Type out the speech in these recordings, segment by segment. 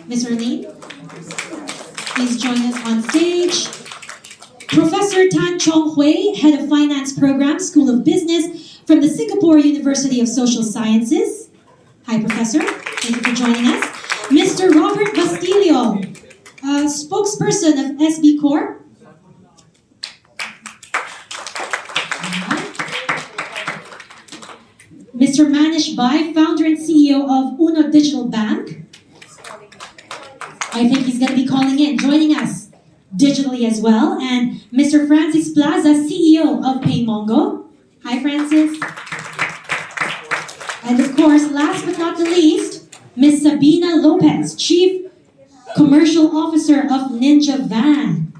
Ms. Erlene, please join us on stage. Professor Tan Chong Hui, Head of Finance Program, School of Business from the Singapore University of Social Sciences. Hi, Professor. Thank you for joining us. Mr. Robert Bastilio, spokesperson of SB Corp. Mr. Manish Bai, founder and CEO of Uno Digital Bank. I think he's going to be calling in, joining us digitally as well. And Mr. Francis Plaza, CEO of PayMongo. Hi, Francis. And of course, last but not the least, Ms. Sabina Lopez, Chief Commercial Officer of Ninja Van.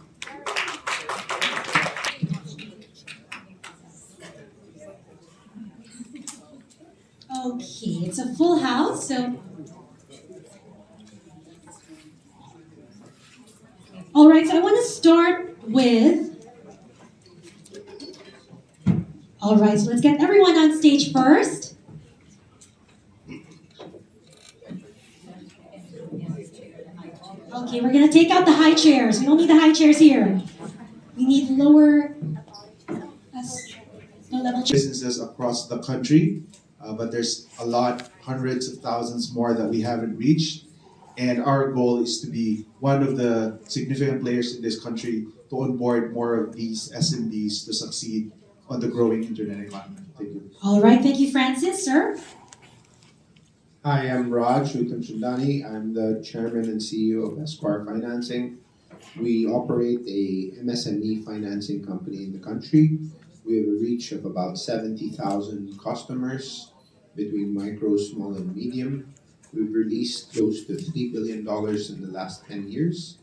Okay, it's a full house, so... All right, so I want to start with... All right, so let's get everyone on stage first. Okay, we're going to take out the high chairs. We don't need the high chairs here. We need lower... low-level chairs. Businesses across the country. But there's a lot, hundreds of thousands more that we haven't reached. And our goal is to be one of the significant players in this country to onboard more of these SMBs to succeed on the growing internet economy. Thank you. All right, thank you, Francis. Sir? Hi, I'm Raj Uttamchandani. I'm the Chairman and CEO of Esquire Financing. We operate a MSME financing company in the country. We have a reach of about 70,000 customers between micro, small, and medium. We've released close to $3 billion in the last 10 years,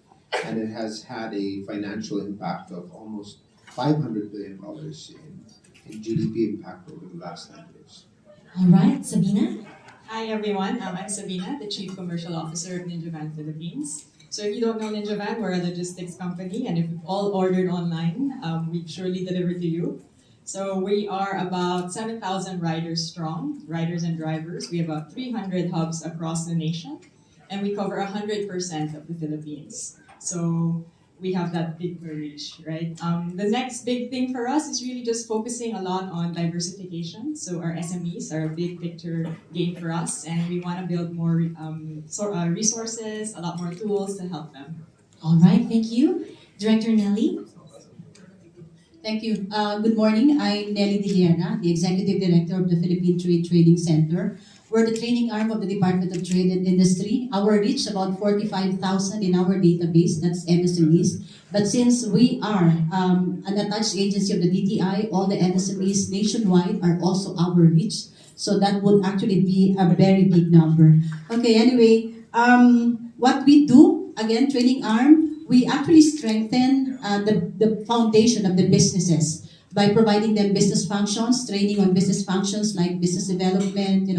and it has had a financial impact of almost $500 billion in GDP impact over the last 10 years. All right, Sabina? Hi everyone, I'm Sabina, the Chief Commercial Officer of Ninja Van Philippines. So if you don't know Ninja Van, we're a logistics company, and if you've all ordered online, we surely deliver to you. So we are about 7,000 riders strong, riders and drivers. We have about 300 hubs across the nation, and we cover 100% of the Philippines. So we have that big reach, right? The next big thing for us is really just focusing a lot on diversification. So our SMEs are a big picture game for us, and we want to build more resources, a lot more tools to help them. All right, thank you. Director Nelly? Thank you. Good morning. I'm Nelly Dilliana, the Executive Director of the Philippine Trade Trading Center. We're the training arm of the Department of Trade and Industry. Our reach about 45,000 in our database, that's MSMEs. But since we are an attached agency of the DTI, all the MSMEs nationwide are also our reach. So that would actually be a very big number. Okay, anyway, what we do, again, training arm, we actually strengthen the foundation of the businesses by providing them business functions, training on business functions like business development,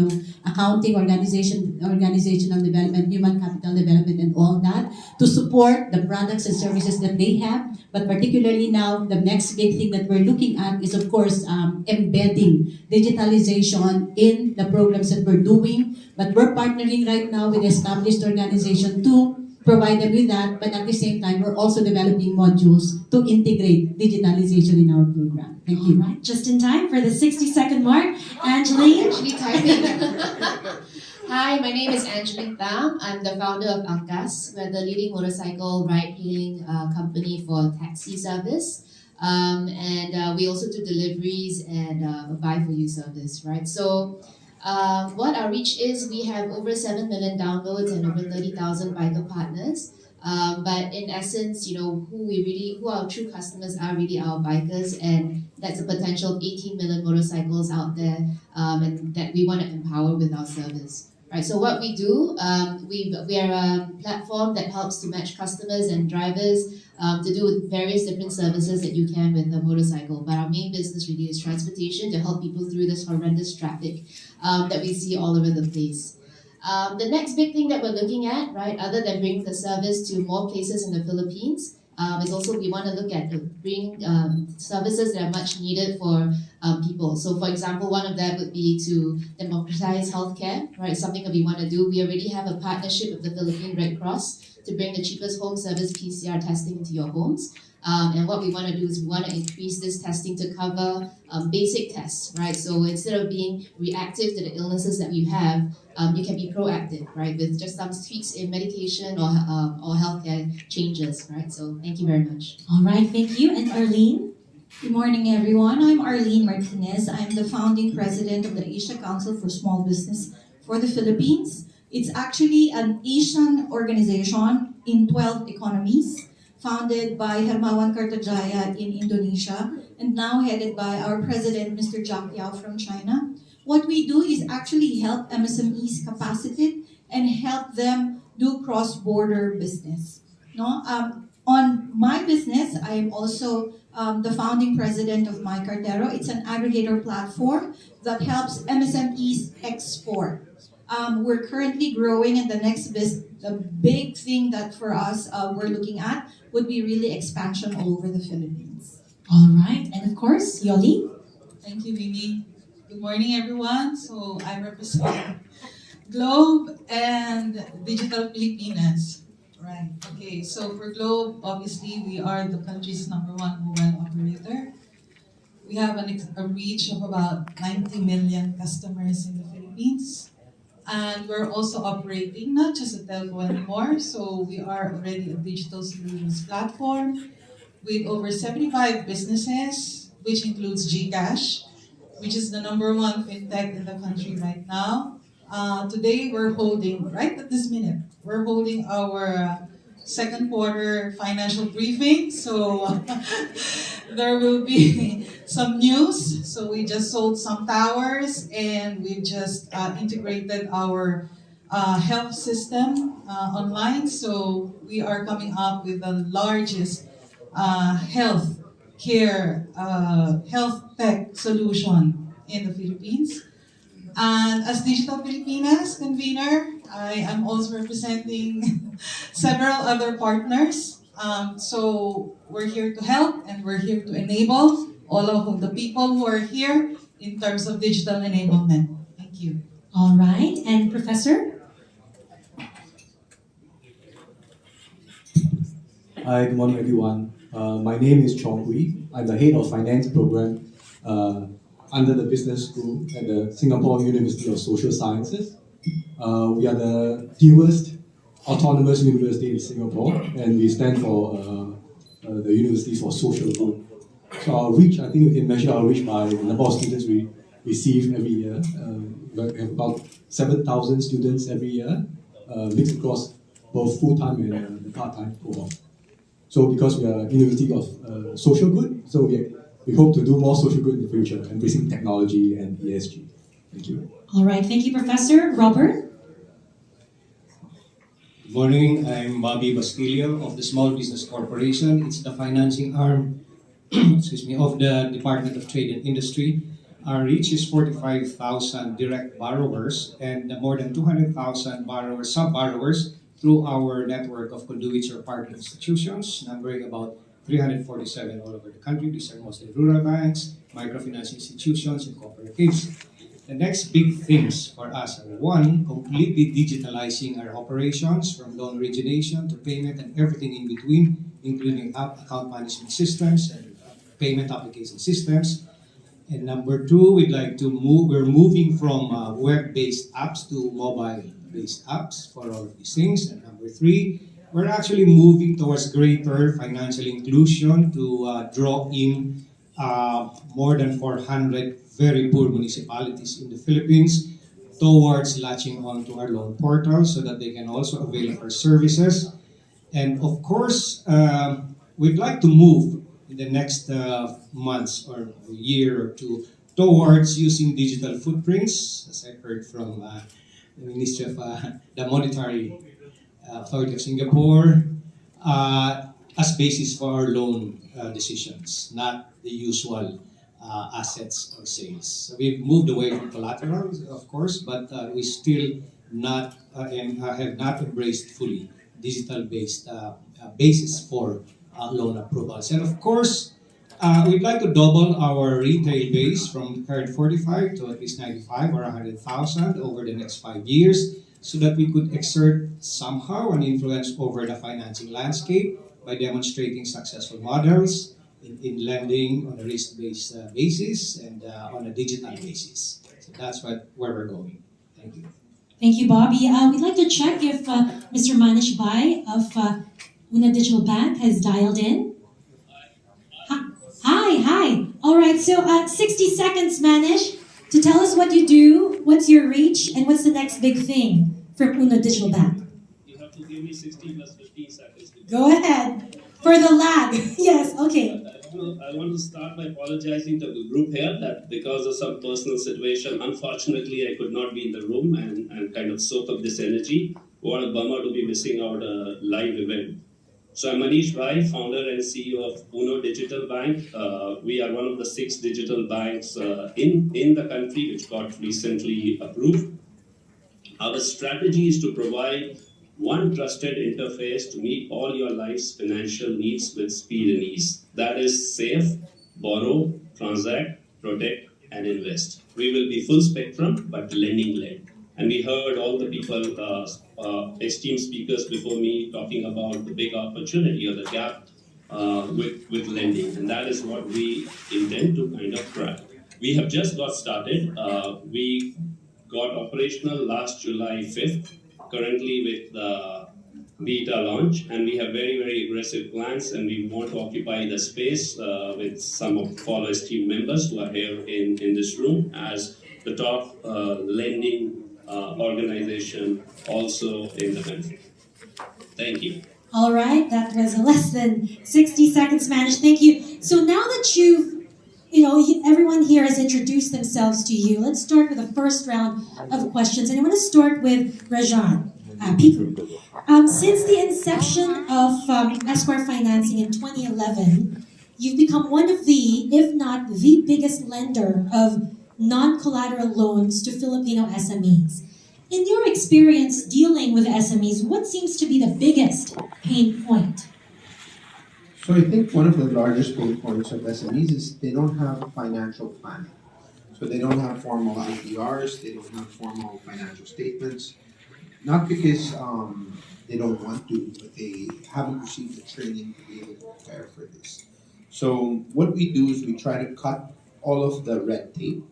accounting, organizational development, human capital development, and all that to support the products and services that they have. But particularly now, the next big thing that we're looking at is, of course, embedding digitalization in the programs that we're doing. But we're partnering right now with established organization to provide them with that, but at the same time, we're also developing modules to integrate digitalization in our program. Thank you. All right, just in time for the 60-second mark. Angeline? Actually typing. Hi, my name is Angeline Tham. I'm the founder of Angkas. We're the leading motorcycle ride-hailing company for taxi service. And we also do deliveries and buy for you service, right? So what our reach is, we have over 7 million downloads and over 30,000 biker partners. But in essence, who our true customers are really our bikers, and that's a potential of 18 million motorcycles out there, and that we want to empower with our service. Right. So what we do, we are a platform that helps to match customers and drivers to do with various different services that you can with a motorcycle. But our main business really is transportation to help people through this horrendous traffic that we see all over the place. The next big thing that we're looking at, right, other than bringing the service to more places in the Philippines, is also we want to look at bring services that are much needed for people. So, for example, one of them would be to democratize healthcare, right? Something that we want to do. We already have a partnership with the Philippine Red Cross to bring the cheapest home service PCR testing into your homes. And what we want to do is we want to increase this testing to cover basic tests, right? So instead of being reactive to the illnesses that you have, you can be proactive, right? With just some tweaks in medication or healthcare changes, right? So thank you very much. All right, thank you. And Arlene? Good morning, everyone. I'm Arlene Martinez. I'm the founding president of the Asia Council for Small Business for the Philippines. It's actually an Asian organization in 12 economies, founded by Hermawan Kartajaya in Indonesia, and now headed by our president, Mr. Jack Yao from China. What we do is actually help MSMEs capacitate and help them do cross-border business. No, on my business, I am also the founding president of My Cartero. It's an aggregator platform that helps MSMEs export. We're currently growing, and the big thing that for us we're looking at would be really expansion all over the Philippines. All right, and of course, Yoli? Thank you, Mimi. Good morning, everyone. So I represent Globe and Digital Pilipinas. Right. Okay. So for Globe, obviously, we are the country's #1 mobile operator. We have a reach of about 90 million customers in the Philippines. And we're also operating not just a telco anymore. So we are already a digital solutions platform with over 75 businesses, which includes GCash, which is the #1 fintech in the country right now. Today, we're holding, right at this minute, we're holding our second quarter financial briefing. So there will be some news. So we just sold some towers, and we've just integrated our health system online. So we are coming up with the largest health tech solution in the Philippines. And as Digital Pilipinas convener, I am also representing several other partners. So we're here to help, and we're here to enable all of the people who are here in terms of digital enablement. Thank you. All right, and Professor? Hi, good morning, everyone. My name is Chong Hui. I'm the head of finance program under the business school at the Singapore University of Social Sciences. We are the newest autonomous university in Singapore, and we stand for the University for Social Good. So our reach, I think we can measure our reach by the number of students we receive every year. We have about 7,000 students every year, mixed across both full-time and the part-time cohort. So because we are a University of Social Good, so we hope to do more social good in the future, embracing technology and ESG. Thank you. All right, thank you, Professor. Robert? Good morning, I'm Bobby Bastillo of the Small Business Corporation. It's the financing arm of the Department of Trade and Industry. Our reach is 45,000 direct borrowers and more than 200,000 sub-borrowers through our network of conduits or partner institutions, numbering about 347 all over the country. These are mostly rural banks, microfinance institutions, and cooperatives. The next big things for us are, one, completely digitalizing our operations from loan origination to payment and everything in between, including account management systems and payment application systems. And number two, we're moving from web-based apps to mobile-based apps for all of these things. And number three, we're actually moving towards greater financial inclusion to draw in more than 400 very poor municipalities in the Philippines towards latching onto our loan portal so that they can also avail of our services. And of course, we'd like to move in the next months or a year or two towards using digital footprints, as I heard from the Ministry of the Monetary Authority of Singapore, as basis for our loan decisions, not the usual assets or sales. So we've moved away from collateral, of course, but we still have not embraced fully digital-based basis for loan approvals. And of course, we'd like to double our retail base from the current 45 to at least 95 or 100,000 over the next 5 years so that we could exert somehow an influence over the financing landscape by demonstrating successful models in lending on a risk-based basis and on a digital basis. So that's where we're going. Thank you. Thank you, Bobby. We'd like to check if Mr. Manish Bai of Una Digital Bank has dialed in. Hi. All right, so 60 seconds, Manish, to tell us what you do, what's your reach, and what's the next big thing for Una Digital Bank. You have to give me 60 plus 15 seconds. Go ahead. For the lag. Yes, okay. I want to start by apologizing to the group here that because of some personal situation, unfortunately, I could not be in the room and kind of soak up this energy. What a bummer to be missing out a live event. So I'm Manish Bai, founder and CEO of Uno Digital Bank. We are one of the 6 digital banks in the country which got recently approved. Our strategy is to provide one trusted interface to meet all your life's financial needs with speed and ease. That is save, borrow, transact, protect, and invest. We will be full spectrum, but lending led. And we heard all the people, esteemed speakers before me talking about the big opportunity or the gap with lending. And that is what we intend to kind of crack. We have just got started. We got operational last July 5th, currently with the beta launch, and we have very, very aggressive plans, and we want to occupy the space with some of our esteemed members who are here in this room as the top lending organization also in the country. Thank you. All right, that was less than 60 seconds, Manish. Thank you. So now that everyone here has introduced themselves to you, let's start with the first round of questions. And I want to start with Rajan. Piku. Since the inception of Esquire Financing in 2011, you've become one of the, if not the biggest lender of non-collateral loans to Filipino SMEs. In your experience dealing with SMEs, what seems to be the biggest pain point? So I think one of the largest pain points of SMEs is they don't have financial planning. So they don't have formal IPRs, they don't have formal financial statements. Not because they don't want to, but they haven't received the training to be able to prepare for this. So what we do is we try to cut all of the red tape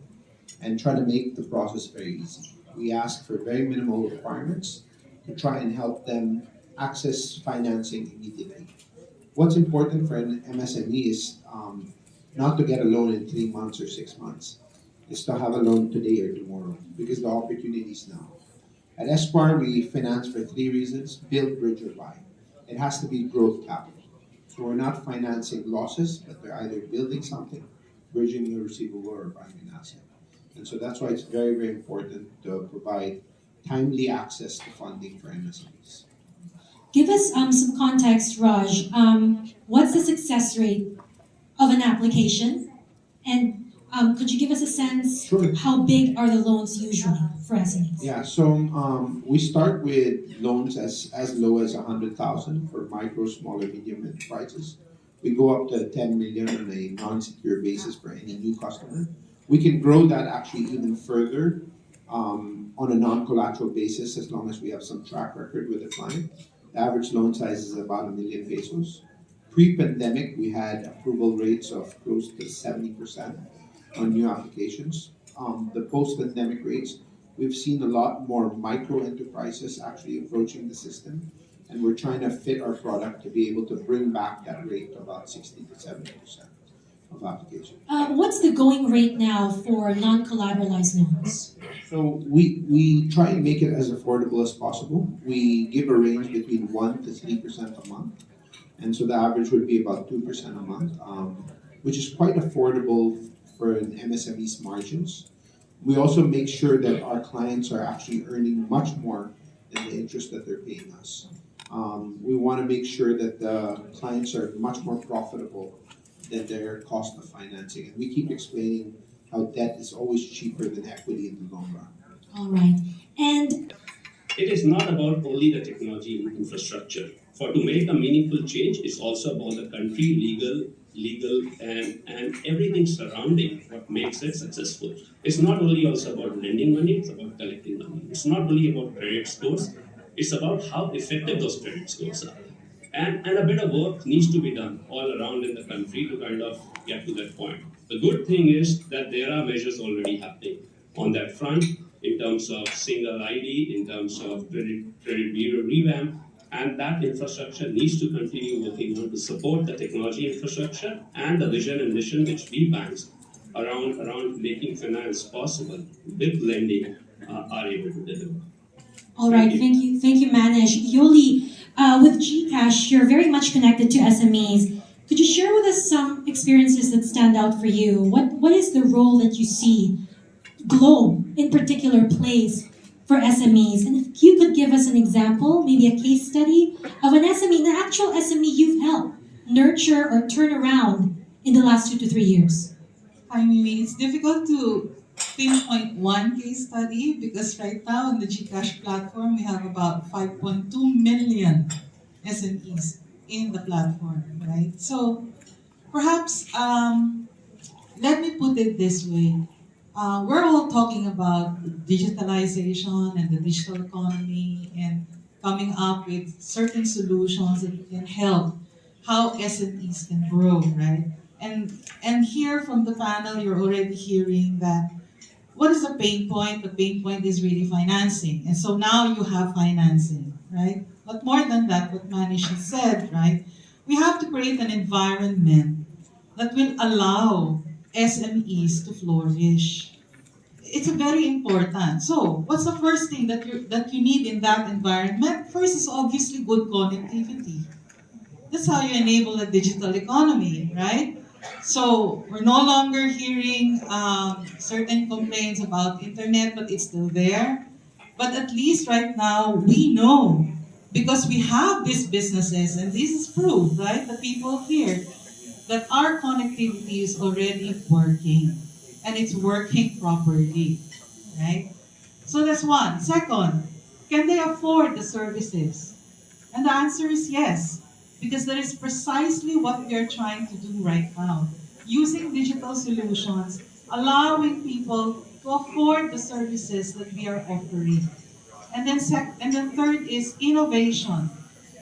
and try to make the process very easy. We ask for very minimal requirements to try and help them access financing immediately. What's important for an MSME is not to get a loan in 3 months or 6 months. It's to have a loan today or tomorrow because the opportunity is now. At Esquire, we finance for 3 reasons: build, bridge, or buy. It has to be growth capital. So we're not financing losses, but they're either building something, bridging a receivable, or buying an asset. And so that's why it's very, very important to provide timely access to funding for MSMEs. Give us some context, Raj. What's the success rate of an application? And could you give us a sense, Sure. How big are the loans usually for SMEs? Yeah, so we start with loans as low as 100,000 for micro, small, or medium enterprises. We go up to 10 million on a non-secure basis for any new customer. We can grow that actually even further on a non-collateral basis as long as we have some track record with the client. The average loan size is about 1 million pesos. Pre-pandemic, we had approval rates of close to 70% on new applications. The post-pandemic rates, we've seen a lot more micro enterprises actually approaching the system, and we're trying to fit our product to be able to bring back that rate to about 60 to 70% of applications. What's the going rate now for non-collateralized loans? So we try and make it as affordable as possible. We give a range between 1 to 3% a month. And so the average would be about 2% a month, which is quite affordable for an MSME's margins. We also make sure that our clients are actually earning much more than the interest that they're paying us. We want to make sure that the clients are much more profitable than their cost of financing. And we keep explaining how debt is always cheaper than equity in the long run. All right. And It is not about only the technology and infrastructure. For to make a meaningful change, it's also about the country, legal, and everything surrounding what makes it successful. It's not only also about lending money, it's about collecting money. It's not only about credit scores, it's about how effective those credit scores are. And a bit of work needs to be done all around in the country to kind of get to that point. The good thing is that there are measures already happening on that front in terms of single ID, in terms of credit bureau revamp, and that infrastructure needs to continue working on to support the technology infrastructure and the vision and mission which we banks around making finance possible with lending are able to deliver. All right, thank you, Manish. Yoli, with GCash, you're very much connected to SMEs. Could you share with us some experiences that stand out for you? What is the role that you see Globe in particular plays for SMEs? And if you could give us an example, maybe a case study of an SME, an actual SME you've helped nurture or turn around in the last 2 to 3 years. I mean, it's difficult to pinpoint one case study because right now on the GCash platform, we have about 5.2 million SMEs in the platform, right? So perhaps, let me put it this way. We're all talking about digitalization and the digital economy and coming up with certain solutions that can help how SMEs can grow, right? And here from the panel, you're already hearing that what is the pain point? The pain point is really financing. And so now you have financing, right? But more than that, what Manish has said, right? We have to create an environment that will allow SMEs to flourish. It's a very important. So, what's the first thing that you need in that environment? First is obviously good connectivity. That's how you enable a digital economy, right? So, we're no longer hearing certain complaints about internet, but it's still there. But at least right now, we know, because we have these businesses, and this is proof, right? The people here, that our connectivity is already working, and it's working properly, right? So that's one. Second, can they afford the services? And the answer is yes, because that is precisely what we are trying to do right now. Using digital solutions, allowing people to afford the services that we are offering. And then third is innovation.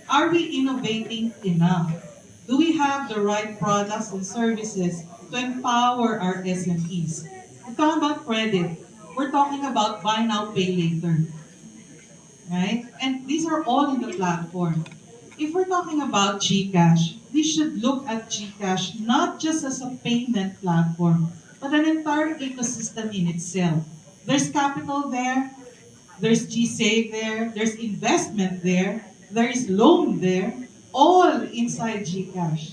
Are we innovating enough? Do we have the right products and services to empower our SMEs? We're talking about credit. We're talking about buy now, pay later. Right? And these are all in the platform. If we're talking about GCash, we should look at GCash not just as a payment platform, but an entire ecosystem in itself. There's capital there, there's GSave there, there's investment there, there is loan there, all inside GCash,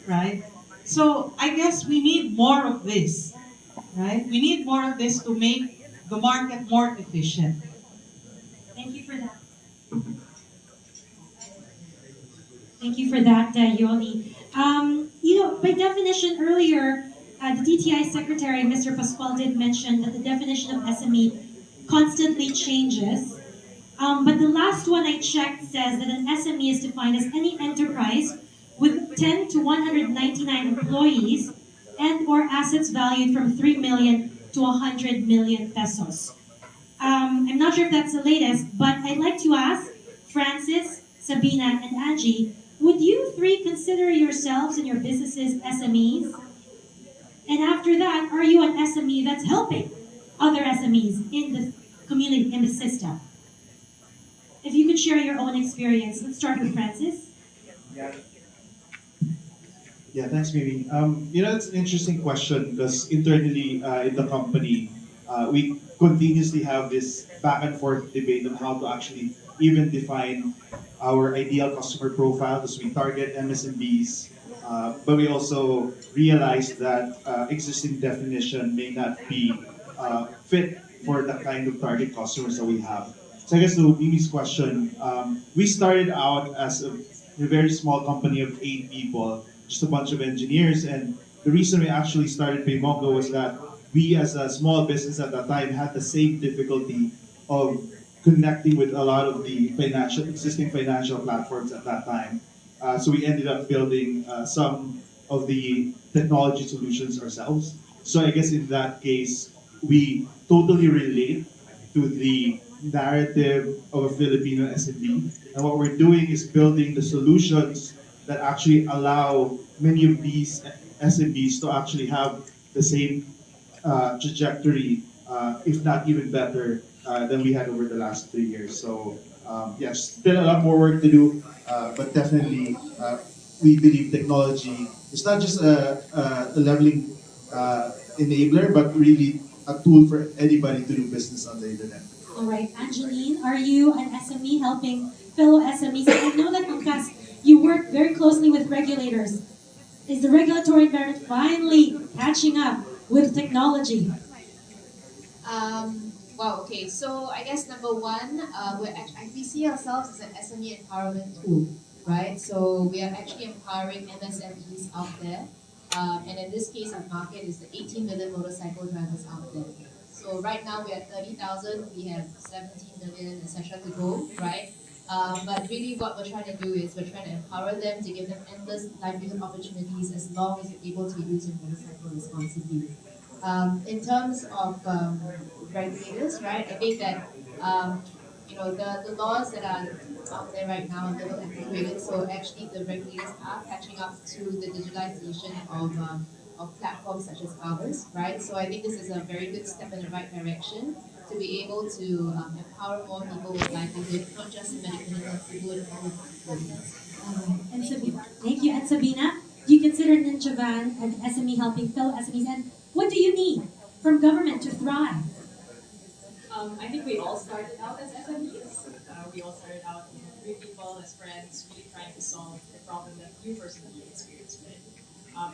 right? So I guess we need more of this, right? We need more of this to make the market more efficient. Thank you for that. Thank you for that, Yoli. By definition, earlier, the DTI Secretary, Mr. Pascual, did mention that the definition of SME constantly changes. But the last one I checked says that an SME is defined as any enterprise with 10 to 199 employees and or assets valued from 3 million to 100 million pesos. I'm not sure if that's the latest, but I'd like to ask Francis, Sabina, and Angie, would you three consider yourselves and your businesses SMEs? And after that, are you an SME that's helping other SMEs in the community, in the system? If you could share your own experience, let's start with Francis. Yeah, thanks, Mimi. It's an interesting question because internally in the company, we continuously have this back and forth debate on how to actually even define our ideal customer profile because we target MSMBs, but we also realize that existing definition may not be fit for the kind of target customers that we have. So I guess to Mimi's question, we started out as a very small company of 8 people, just a bunch of engineers, and the reason we actually started Paymongo was that we as a small business at that time had the same difficulty of connecting with a lot of the existing financial platforms at that time. So we ended up building some of the technology solutions ourselves. So I guess in that case, we totally relate to the narrative of a Filipino SME. And what we're doing is building the solutions that actually allow many of these SMEs to actually have the same trajectory, if not even better, than we had over the last 3 years. So yes, still a lot more work to do, but definitely we believe technology is not just a leveling enabler, but really a tool for anybody to do business on the internet. All right, Angeline, are you an SME helping fellow SMEs? I know that Angkas, you work very closely with regulators. Is the regulatory environment finally catching up with technology? Wow, okay. So I guess number one, we see ourselves as an SME empowerment tool, right? So we are actually empowering MSMEs out there. And in this case, our market is the 18 million motorcycle drivers out there. So right now we're at 30,000, we have 17 million, etc. to go, right? But really what we're trying to do is we're trying to empower them to give them endless livelihood opportunities as long as you're able to use your motorcycle responsibly. In terms of regulators, right? I think that the laws that are out there right now are a little antiquated. So actually, the regulators are catching up to the digitalization of platforms such as ours, right? So I think this is a very good step in the right direction to be able to empower more people with livelihood, not just in medical necessity, but all of And Sabina, thank you. And Sabina, do you consider Ninja Van an SME helping fellow SMEs? And what do you need from government to thrive? I think we all started out as SMEs. We all started out, three people as friends, really trying to solve the problem that you personally experienced with.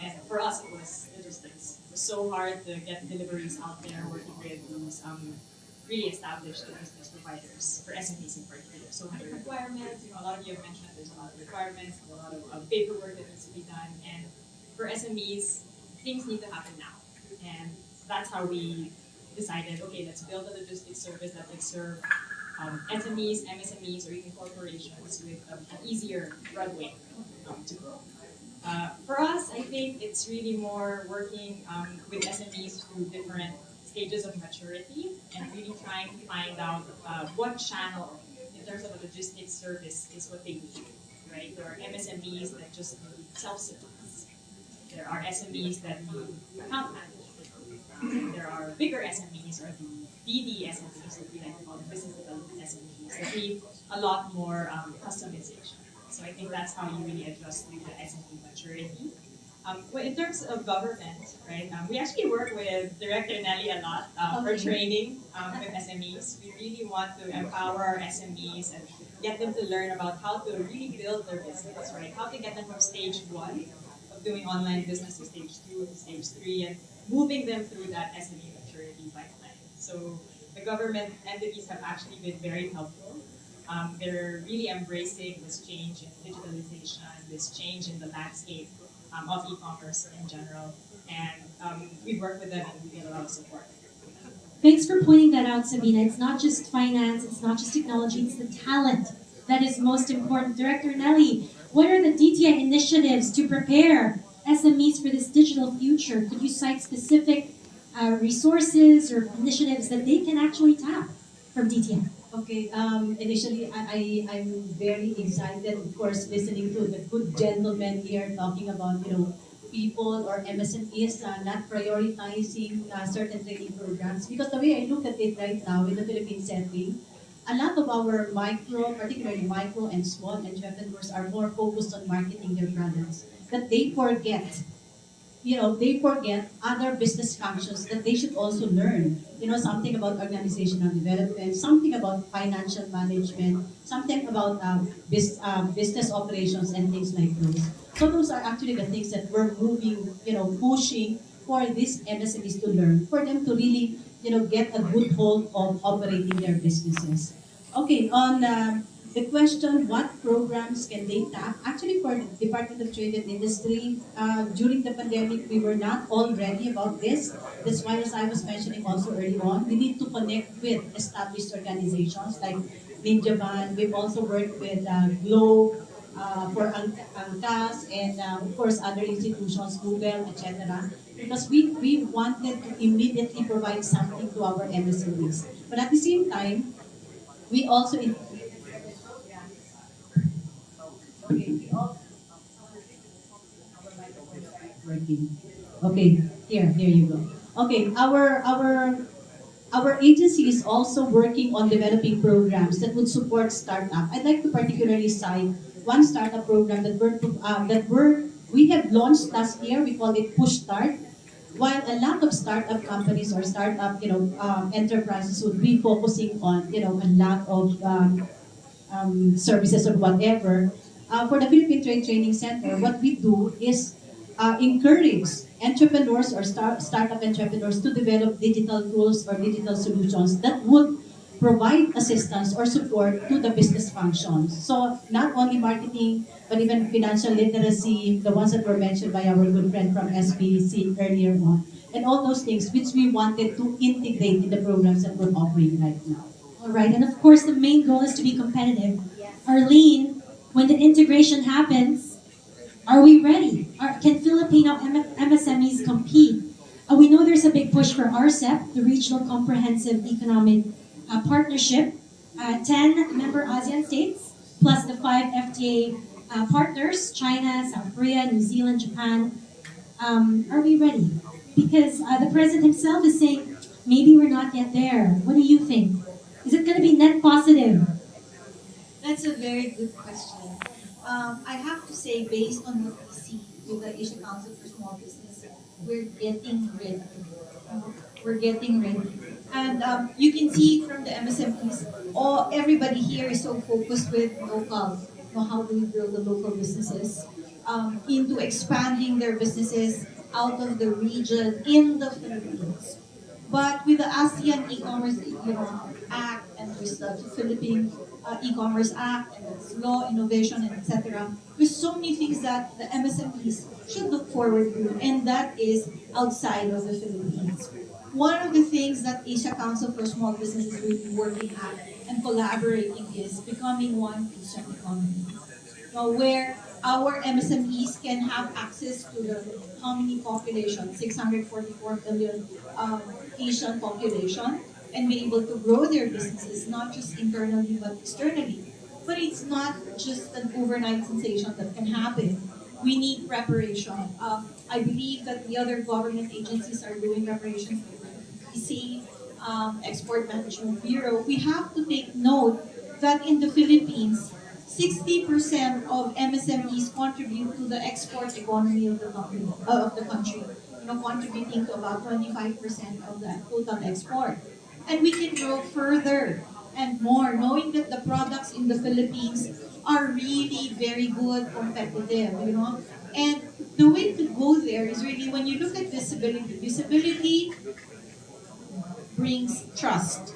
And for us, it was logistics. It was so hard to get deliveries out there, working with these really established logistics providers for SMEs in particular. So many requirements. A lot of you have mentioned that there's a lot of requirements, a lot of paperwork that needs to be done, and for SMEs, things need to happen now. And that's how we decided, okay, let's build a logistics service that would serve SMEs, MSMEs, or even corporations with an easier runway to grow. For us, I think it's really more working with SMEs through different stages of maturity and really trying to find out what channel in terms of a logistics service is what they need, right? There are MSMEs that just need self-service. There are SMEs that need account management. There are bigger SMEs or the BD SMEs that we like to call them, business development SMEs, that need a lot more customization. So I think that's how you really adjust with the SME maturity. Well, in terms of government, right, we actually work with Director Nelly a lot for training with SMEs. We really want to empower our SMEs and get them to learn about how to really build their business, right? How to get them from stage 1 of doing online business to stage 2 to stage 3 and moving them through that SME maturity pipeline. So the government entities have actually been very helpful. They're really embracing this change in digitalization, this change in the landscape of e-commerce in general. And we work with them and we get a lot of support. Thanks for pointing that out, Sabina. It's not just finance, it's not just technology, it's the talent that is most important. Director Nelly, what are the DTI initiatives to prepare SMEs for this digital future? Could you cite specific resources or initiatives that they can actually tap from DTI? Okay, initially I'm very excited, of course, listening to the good gentleman here talking about, people or MSMEs not prioritizing certain training programs. Because the way I look at it right now in the Philippine setting, a lot of our particularly micro and small entrepreneurs are more focused on marketing their products, that they forget other business functions that they should also learn. Something about organizational development, something about financial management, something about business operations and things like those. So those are actually the things that we're pushing for these MSMEs to learn, for them to really, get a good hold of operating their businesses. Okay, on the question, what programs can they tap? Actually, for the Department of Trade and Industry, during the pandemic, we were not all ready about this. That's why, as I was mentioning also early on, we need to connect with established organizations like Ninjavan. We've also worked with Globe for Angkas and of course other institutions, Google, etc. Because we wanted to immediately provide something to our MSMEs. But at the same time, we also okay, we also working. Okay, here you go. Okay, our agency is also working on developing programs that would support startup. I'd like to particularly cite one startup program we have launched last year. We call it Push Start. While a lot of startup companies or startup enterprises would be focusing on a lot of services or whatever, for the Philippine Trade Training Center, what we do is encourage entrepreneurs or startup entrepreneurs to develop digital tools or digital solutions that would provide assistance or support to the business functions. So not only marketing, but even financial literacy, the ones that were mentioned by our good friend from SBC earlier on, and all those things which we wanted to integrate in the programs that we're offering right now. All right, and of course, the main goal is to be competitive. Arlene, when the integration happens, are we ready? Can Filipino MSMEs compete? We know there's a big push for RCEP, the Regional Comprehensive Economic Partnership, 10 member ASEAN states, plus the 5 FTA partners, China, South Korea, New Zealand, Japan. Are we ready? Because the president himself is saying, maybe we're not yet there. What do you think? Is it going to be net positive? That's a very good question. I have to say, based on what we see with the Asian Council for Small Business, we're getting ready. We're getting ready. And you can see from the MSMEs, everybody here is so focused with local. How do we build the local businesses into expanding their businesses out of the region in the Philippines. But with the ASEAN E-commerce Act and there's the Philippine E-commerce Act and there's law, innovation, and etc. There's so many things that the MSMEs should look forward to, and that is outside of the Philippines. One of the things that Asia Council for Small Business is really working at and collaborating is becoming one Asian economy. Where our MSMEs can have access to the how many population, 644 million Asian population, and be able to grow their businesses, not just internally but externally. But it's not just an overnight sensation that can happen. We need preparation. I believe that the other government agencies are doing preparations, EC, Export Management Bureau. We have to take note that in the Philippines, 60% of MSMEs contribute to the export economy of the country, contributing to about 25% of the total export. And we can grow further and more, knowing that the products in the Philippines are really very good, competitive, And the way to go there is really when you look at visibility. Visibility brings trust.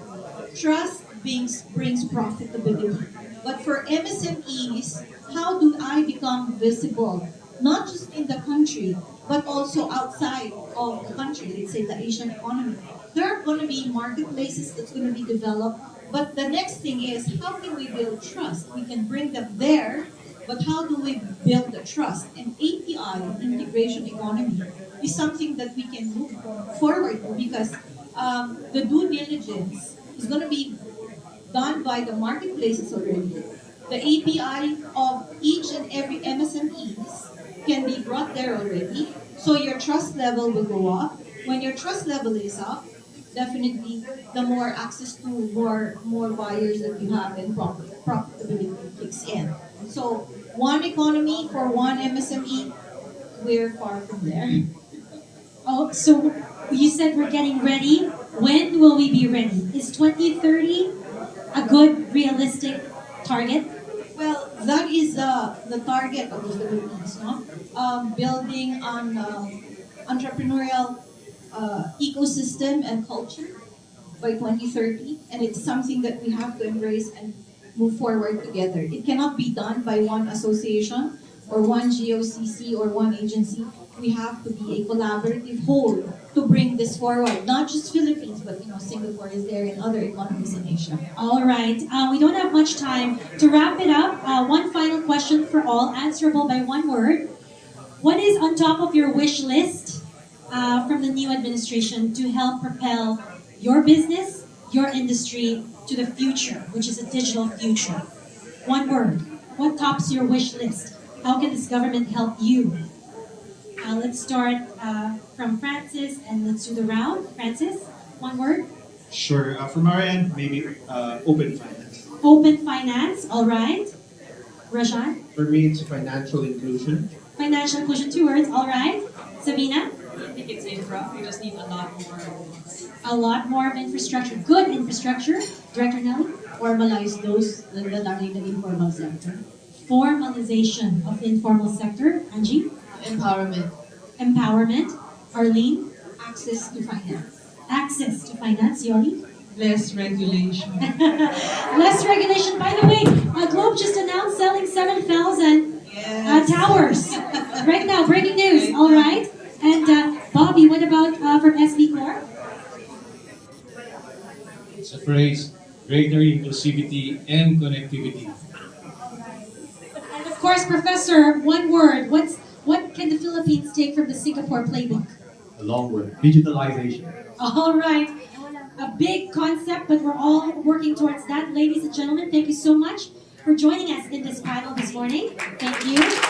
Trust brings profitability. But for MSMEs, how do I become visible? Not just in the country, but also outside of the country, let's say the Asian economy. There are going to be marketplaces that's going to be developed, but the next thing is how can we build trust? We can bring them there, but how do we build the trust? And API, integration economy, is something that we can look forward to because the due diligence is going to be done by the marketplaces already. The API of each and every MSMEs can be brought there already. So your trust level will go up. When your trust level is up, definitely the more access to more buyers that you have and profitability kicks in. So one economy for one MSME, we're far from there. Oh, so you said we're getting ready. When will we be ready? Is 2030 a good, realistic target? Well, that is the target of the Philippines, no? Building on entrepreneurial ecosystem and culture by 2030, and it's something that we have to embrace and move forward together. It cannot be done by one association or one GOCC or one agency. We have to be a collaborative whole to bring this forward. Not just Philippines, but Singapore is there and other economies in Asia. All right, we don't have much time. To wrap it up, one final question for all, answerable by one word. What is on top of your wish list from the new administration to help propel your business, your industry to the future, which is a digital future? One word. What tops your wish list? How can this government help you? Let's start from Francis and let's do the round. Francis, one word. Sure. From our end, maybe open finance. Open finance, all right. Rajan, For me, it's financial inclusion. financial inclusion, 2 words, all right. Sabina, I think it's infra. We just need a lot more. a lot more of infrastructure, good infrastructure. Director Nelly, Formalize those that are in the informal sector. formalization of the informal sector. Angie, Empowerment. empowerment. Arlene, Access to finance. access to finance. Yoli, Less regulation. less regulation. By the way, Globe just announced selling 7,000 Yes. towers. Right now, breaking news. All right. And Bobby, what about from SB Corp? It's a phrase, greater inclusivity and connectivity. And of course, Professor, one word. What can the Philippines take from the Singapore playbook? A long word. Digitalization. All right. A big concept, but we're all working towards that. Ladies and gentlemen, thank you so much for joining us in this panel this morning. Thank you.